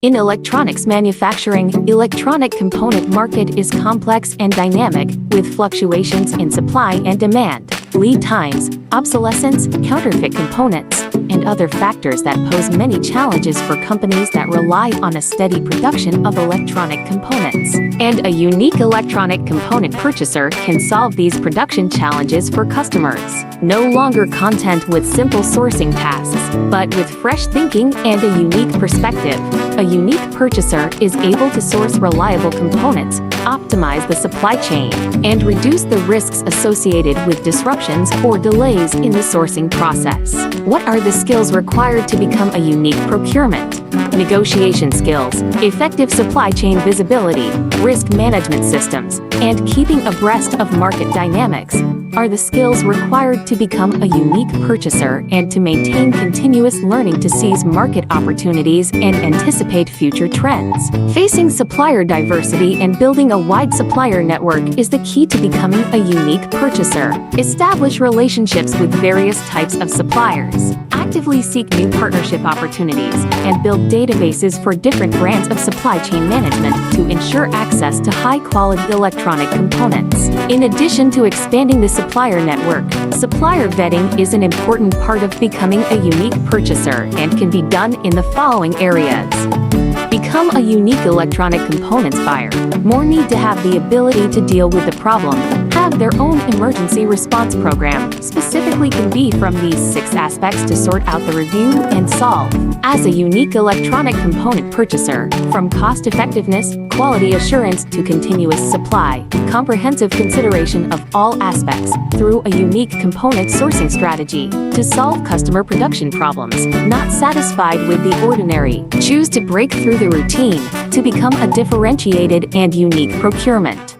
In electronics manufacturing, electronic component market is complex and dynamic, with fluctuations in supply and demand, lead times, obsolescence, counterfeit components, and other factors that pose many challenges for companies that rely on a steady production of electronic components. And a unique electronic component purchaser can solve these production challenges for customers. No longer content with simple sourcing tasks, but with fresh thinking and a unique perspective. A unique purchaser is able to source reliable components, optimize the supply chain, and reduce the risks associated with disruptions or delays in the sourcing process. What are the skills required to become a unique procurement? Negotiation skills, effective supply chain visibility, risk management systems, and keeping abreast of market dynamics are the skills required to become a unique purchaser and to maintain continuous learning to seize market opportunities and anticipate future trends. Facing supplier diversity and building a wide supplier network is the key to becoming a unique purchaser. Establish relationships with various types of suppliers. Actively seek new partnership opportunities and build databases for different brands of supply chain management to ensure access to high-quality electronic components. In addition to expanding the supplier network, supplier vetting is an important part of becoming a unique purchaser and can be done in the following areas. Become a unique electronic components buyer. More need to have the ability to deal with the problem, have their own emergency response program. Specifically can be from these 6 aspects to sort out the review and solve. As a unique electronic component purchaser, from cost effectiveness, quality assurance to continuous supply, comprehensive consideration of all aspects through a unique component sourcing strategy to solve customer production problems. Not satisfied with the ordinary, choose to break through the routine to become a differentiated and unique procurement.